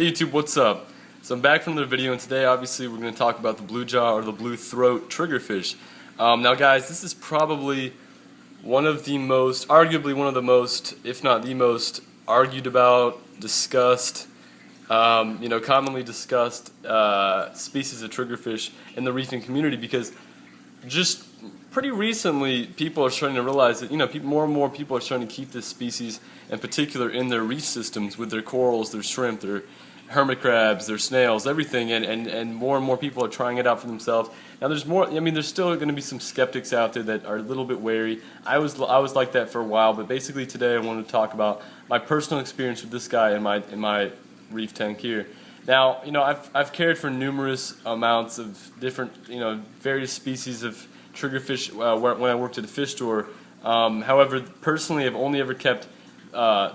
Hey YouTube, what's up? So I'm back from the video, and today obviously we're going to talk about the blue jaw or the blue throat triggerfish. Now guys, this is probably one of the most, arguably one of the most, if not the most, argued about, discussed, commonly discussed species of triggerfish in the reefing community, because just pretty recently people are starting to realize that more and more people are starting to keep this species in particular in their reef systems with their corals, their shrimp, their hermit crabs, their snails, everything, and more people are trying it out for themselves. Now there's more, there's still going to be some skeptics out there that are a little bit wary. I was like that for a while, but basically today I wanted to talk about my personal experience with this guy in my reef tank here. Now, I've cared for numerous amounts of different, various species of triggerfish when I worked at a fish store. However, personally, I've only ever kept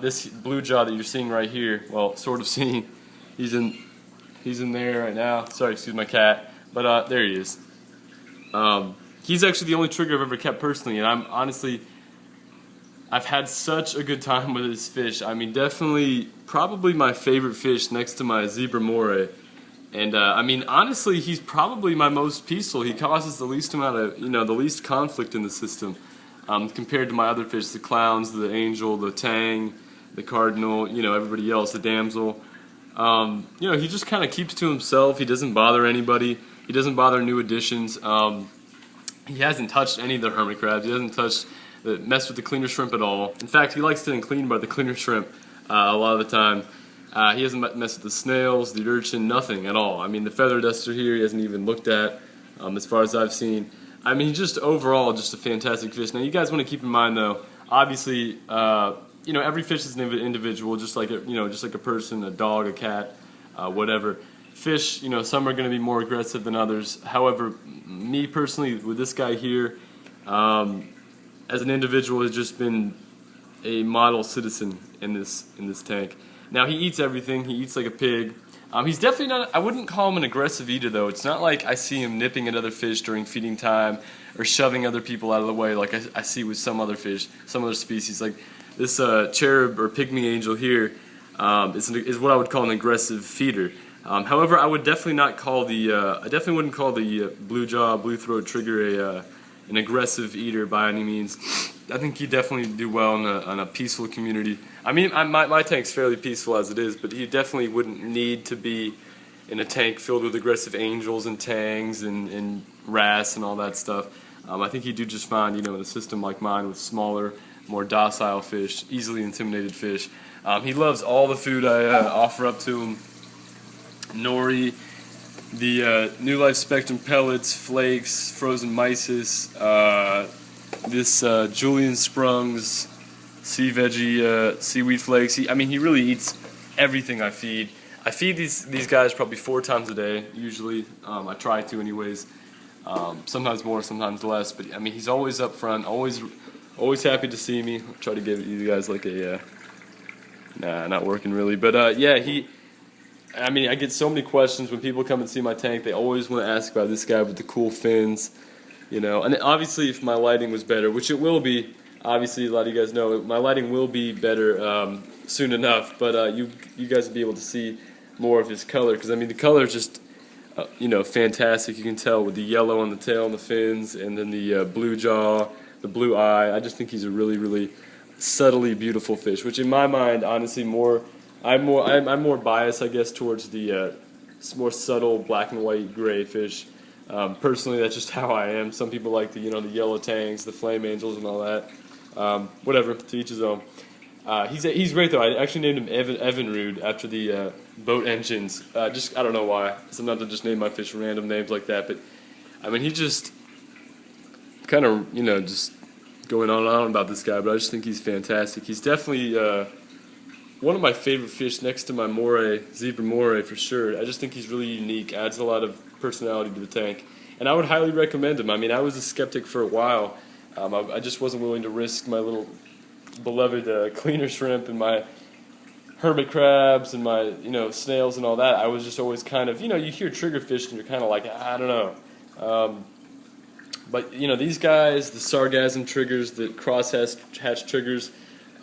this blue jaw that you're seeing right here. Well, sort of seeing. He's in there right now. Sorry, excuse my cat. But there he is. He's actually the only trigger I've ever kept personally, and I've had such a good time with this fish. I mean, definitely, probably my favorite fish next to my zebra moray. And honestly, he's probably my most peaceful. He causes the least amount of, the least conflict in the system compared to my other fish, the clowns, the angel, the tang, the cardinal, everybody else, the damsel. He just kind of keeps to himself. He doesn't bother anybody. He doesn't bother new additions. He hasn't touched any of the hermit crabs. He hasn't messed with the cleaner shrimp at all. In fact, he likes getting cleaned by the cleaner shrimp a lot of the time. He hasn't messed with the snails, the urchin, nothing at all. I mean, the feather duster here he hasn't even looked at, as far as I've seen. I mean, he's just overall just a fantastic fish. Now, you guys want to keep in mind, though, obviously, every fish is an individual, just like a person, a dog, a cat, whatever. Fish, some are going to be more aggressive than others. However, me personally, with this guy here, as an individual, has just been a model citizen in this tank. Now, he eats everything. He eats like a pig. He's definitely not, I wouldn't call him an aggressive eater, though. It's not like I see him nipping at other fish during feeding time or shoving other people out of the way like I see with some other fish, some other species. Like this cherub or pygmy angel here is what I would call an aggressive feeder. However, I would definitely not call I definitely wouldn't call the blue jaw, blue throat trigger an aggressive eater by any means. I think he'd definitely do well in a peaceful community. I mean, my tank's fairly peaceful as it is, but he definitely wouldn't need to be in a tank filled with aggressive angels and tangs and wrasse and all that stuff. I think he'd do just fine, in a system like mine with smaller, more docile fish, easily intimidated fish. He loves all the food I offer up to him. Nori, the New Life Spectrum pellets, flakes, frozen mysis, this Julian Sprung's sea veggie, seaweed flakes. He really eats everything I feed. I feed these guys probably 4 times a day, usually. I try to anyways. Sometimes more, sometimes less. But he's always up front, always happy to see me. I'll try to give you guys like a, nah, not working really. But yeah, I get so many questions when people come and see my tank. They always want to ask about this guy with the cool fins, And obviously, if my lighting was better, which it will be, obviously a lot of you guys know, my lighting will be better soon enough. But you guys will be able to see more of his color, because the color is just, fantastic. You can tell with the yellow on the tail and the fins, and then the blue jaw, the blue eye. I just think he's a really, really subtly beautiful fish. Which, in my mind, honestly, I'm more biased, I guess, towards the more subtle black and white gray fish. Personally, that's just how I am. Some people like the yellow tangs, the flame angels, and all that. Whatever, to each his own. He's great though. I actually named him Evinrude after the boat engines. I don't know why. Sometimes I just name my fish random names like that. But he just kind of just going on and on about this guy. But I just think he's fantastic. He's definitely one of my favorite fish next to my moray, zebra moray for sure. I just think he's really unique. Adds a lot of personality to the tank, and I would highly recommend him. I was a skeptic for a while. I just wasn't willing to risk my little beloved cleaner shrimp and my hermit crabs and my snails and all that. I was just always kind of you hear triggerfish and you're kind of like, I don't know. But these guys, the sargassum triggers, the crosshatch triggers,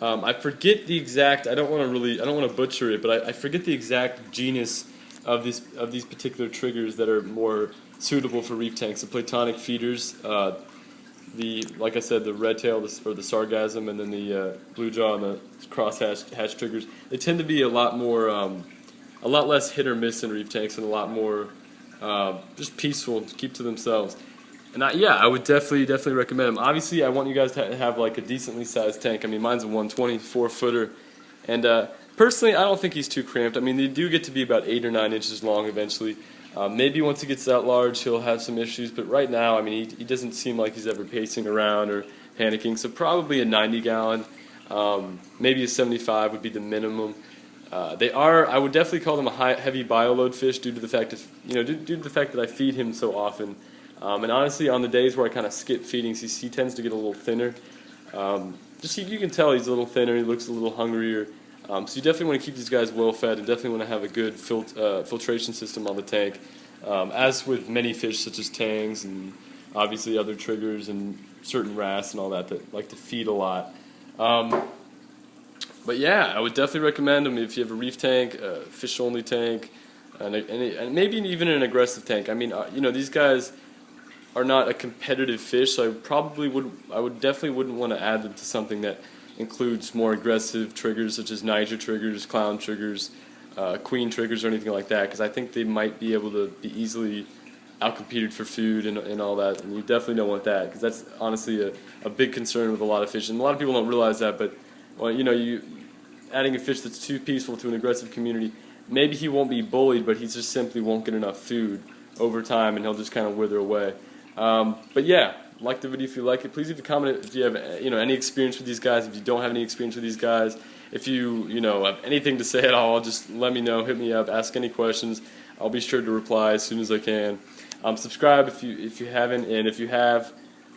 I forget the exact. I don't want to butcher it, but I forget the exact genus of these particular triggers that are more suitable for reef tanks. The platonic feeders, like I said, the red tail or the sargassum, and then the blue jaw and the cross hatch triggers. They tend to be a lot less hit or miss in reef tanks, and a lot more just peaceful to keep to themselves. And yeah, I would definitely recommend them. Obviously, I want you guys to have like a decently sized tank. I mean, mine's a 124 footer, and personally, I don't think he's too cramped. I mean, they do get to be about 8 or 9 inches long eventually. Maybe once he gets that large, he'll have some issues. But right now, I mean, he doesn't seem like he's ever pacing around or panicking. So probably a 90-gallon, maybe a 75 would be the minimum. I would definitely call them a heavy bioload fish due to the fact that I feed him so often. And honestly, on the days where I kind of skip feedings, he tends to get a little thinner. You can tell he's a little thinner. He looks a little hungrier. So you definitely want to keep these guys well fed, and definitely want to have a good filtration system on the tank. As with many fish, such as tangs and obviously other triggers and certain wrasse and all that like to feed a lot. But yeah, I would definitely recommend them if you have a reef tank, a fish-only tank, and maybe even an aggressive tank. I mean, these guys are not a competitive fish, so I would definitely wouldn't want to add them to something that includes more aggressive triggers such as Niger triggers, clown triggers, queen triggers, or anything like that, because I think they might be able to be easily outcompeted for food and all that, and you definitely don't want that, because that's honestly a big concern with a lot of fish, and a lot of people don't realize that. But you adding a fish that's too peaceful to an aggressive community, maybe he won't be bullied, but he just simply won't get enough food over time, and he'll just kind of wither away. But yeah, like the video if you like it. Please leave a comment if you have any experience with these guys. If you don't have any experience with these guys, if you have anything to say at all, just let me know. Hit me up. Ask any questions. I'll be sure to reply as soon as I can. Subscribe if you haven't, and if you have,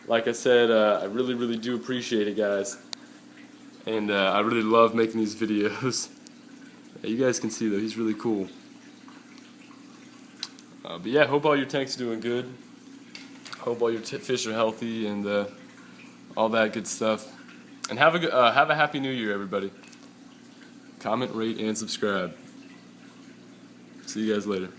like I said, I really do appreciate it, guys. And I really love making these videos. You guys can see though, he's really cool. But yeah, hope all your tanks are doing good. Hope all your fish are healthy and all that good stuff. And have a happy New Year, everybody. Comment, rate, and subscribe. See you guys later.